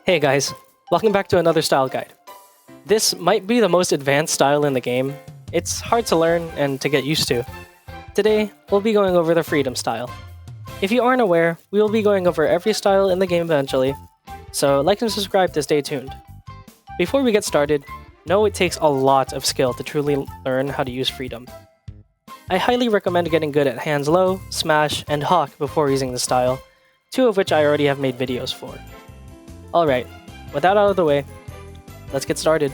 Hey guys, welcome back to another style guide. This might be the most advanced style in the game. It's hard to learn and to get used to. Today, we'll be going over the Freedom style. If you aren't aware, we will be going over every style in the game eventually, so like and subscribe to stay tuned. Before we get started, know it takes a lot of skill to truly learn how to use Freedom. I highly recommend getting good at Hands Low, Smash, and Hawk before using the style, two of which I already have made videos for. Alright, with that out of the way, let's get started.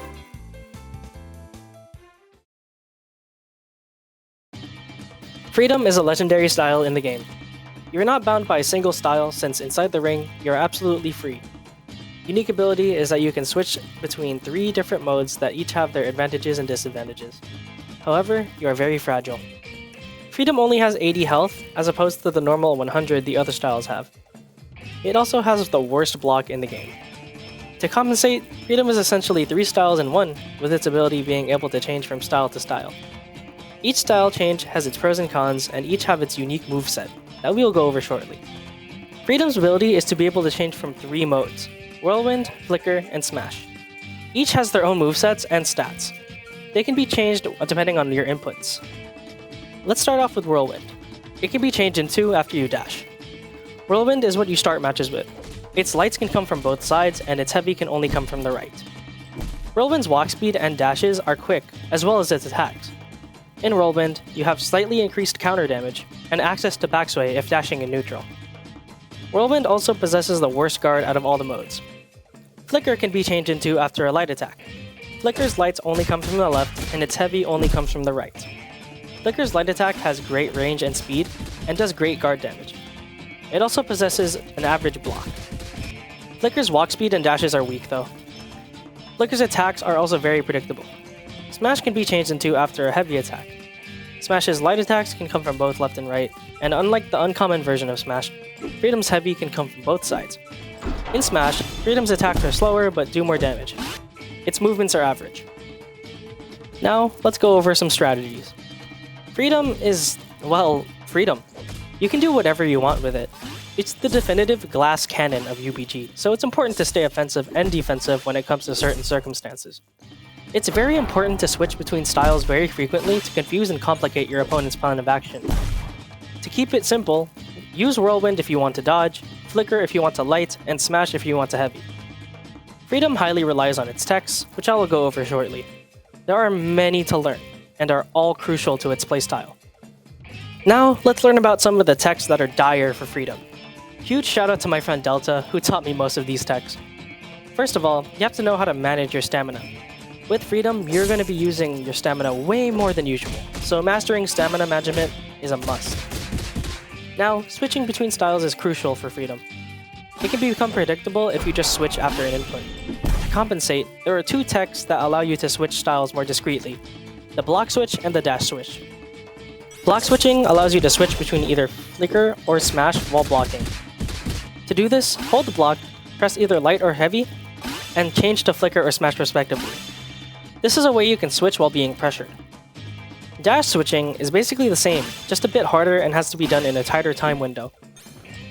Freedom is a legendary style in the game. You're not bound by a single style since inside the ring, you're absolutely free. Unique ability is that you can switch between 3 different modes that each have their advantages and disadvantages. However, you are very fragile. Freedom only has 80 health as opposed to the normal 100 the other styles have. It also has the worst block in the game. To compensate, Freedom is essentially 3 styles in one, with its ability being able to change from style to style. Each style change has its pros and cons, and each have its unique moveset, that we will go over shortly. Freedom's ability is to be able to change from 3 modes: Whirlwind, Flicker, and Smash. Each has their own movesets and stats. They can be changed depending on your inputs. Let's start off with Whirlwind. It can be changed in 2 after you dash. Whirlwind is what you start matches with. Its lights can come from both sides, and its heavy can only come from the right. Whirlwind's walk speed and dashes are quick, as well as its attacks. In Whirlwind, you have slightly increased counter damage, and access to backsway if dashing in neutral. Whirlwind also possesses the worst guard out of all the modes. Flicker can be changed into after a light attack. Flicker's lights only come from the left, and its heavy only comes from the right. Flicker's light attack has great range and speed, and does great guard damage. It also possesses an average block. Flicker's walk speed and dashes are weak though. Flicker's attacks are also very predictable. Smash can be changed into after a heavy attack. Smash's light attacks can come from both left and right, and unlike the uncommon version of Smash, Freedom's heavy can come from both sides. In Smash, Freedom's attacks are slower but do more damage. Its movements are average. Now, let's go over some strategies. Freedom is, well, freedom. You can do whatever you want with it. It's the definitive glass cannon of UBG, so it's important to stay offensive and defensive when it comes to certain circumstances. It's very important to switch between styles very frequently to confuse and complicate your opponent's plan of action. To keep it simple, use Whirlwind if you want to dodge, Flicker if you want to light, and Smash if you want to heavy. Freedom highly relies on its techs, which I will go over shortly. There are many to learn, and are all crucial to its playstyle. Now, let's learn about some of the techs that are dire for Freedom. Huge shout out to my friend Delta, who taught me most of these techs. First of all, you have to know how to manage your stamina. With Freedom, you're going to be using your stamina way more than usual, so mastering stamina management is a must. Now, switching between styles is crucial for Freedom. It can become predictable if you just switch after an input. To compensate, there are 2 techs that allow you to switch styles more discreetly: the block switch and the dash switch. Block switching allows you to switch between either Flicker or Smash while blocking. To do this, hold the block, press either light or heavy, and change to Flicker or Smash respectively. This is a way you can switch while being pressured. Dash switching is basically the same, just a bit harder and has to be done in a tighter time window.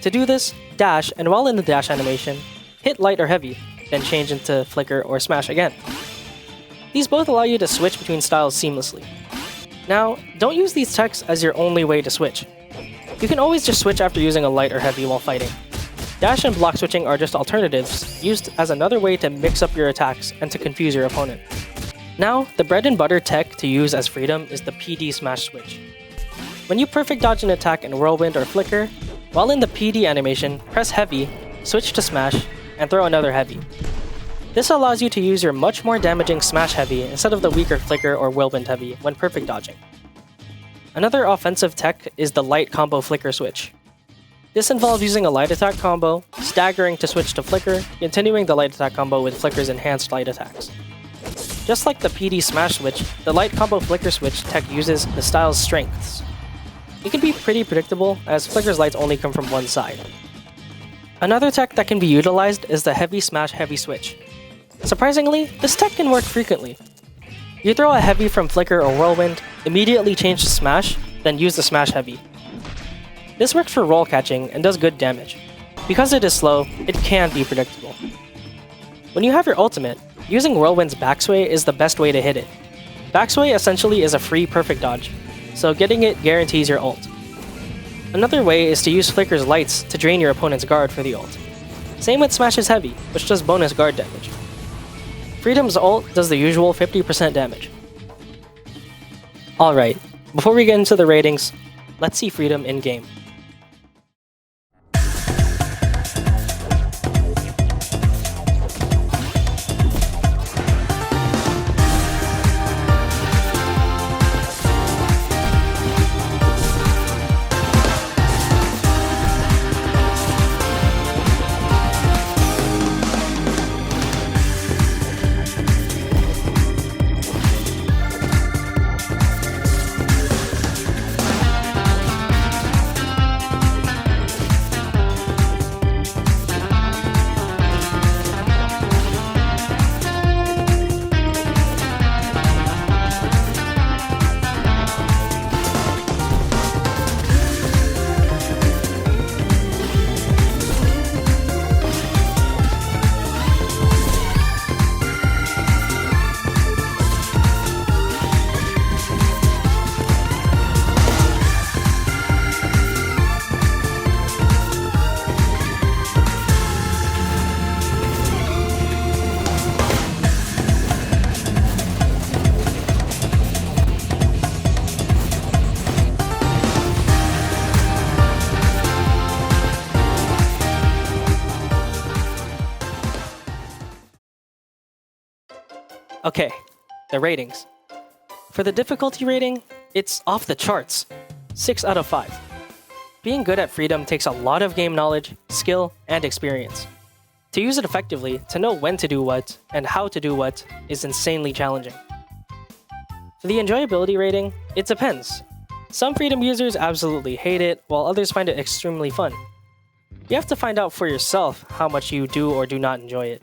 To do this, dash, and while in the dash animation, hit light or heavy, then change into Flicker or Smash again. These both allow you to switch between styles seamlessly. Now, don't use these techs as your only way to switch. You can always just switch after using a light or heavy while fighting. Dash and block switching are just alternatives, used as another way to mix up your attacks and to confuse your opponent. Now, the bread and butter tech to use as Freedom is the PD Smash switch. When you perfect dodge an attack in Whirlwind or Flicker, while in the PD animation, press heavy, switch to Smash, and throw another heavy. This allows you to use your much more damaging Smash heavy instead of the weaker Flicker or Whirlwind heavy when perfect dodging. Another offensive tech is the light combo Flicker switch. This involves using a light attack combo, staggering to switch to Flicker, continuing the light attack combo with Flicker's enhanced light attacks. Just like the PD Smash switch, the light combo Flicker switch tech uses the style's strengths. It can be pretty predictable, as Flicker's lights only come from one side. Another tech that can be utilized is the heavy Smash heavy switch. Surprisingly, this tech can work frequently. You throw a heavy from Flicker or Whirlwind, immediately change to Smash, then use the Smash heavy. This works for roll catching and does good damage. Because it is slow, it can be predictable. When you have your ultimate, using Whirlwind's backsway is the best way to hit it. Backsway essentially is a free perfect dodge, so getting it guarantees your ult. Another way is to use Flicker's lights to drain your opponent's guard for the ult. Same with Smash's heavy, which does bonus guard damage. Freedom's ult does the usual 50% damage. Alright, before we get into the ratings, let's see Freedom in-game. Okay, the ratings. For the difficulty rating, it's off the charts. 6 out of 5. Being good at Freedom takes a lot of game knowledge, skill, and experience. To use it effectively, to know when to do what, and how to do what, is insanely challenging. For the enjoyability rating, it depends. Some Freedom users absolutely hate it, while others find it extremely fun. You have to find out for yourself how much you do or do not enjoy it.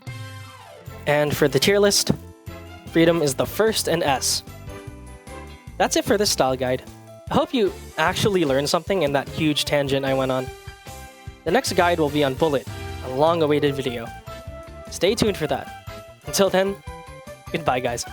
And for the tier list, Freedom is the first in S. That's it for this style guide. I hope you actually learned something in that huge tangent I went on. The next guide will be on Bullet, a long-awaited video. Stay tuned for that. Until then, goodbye guys.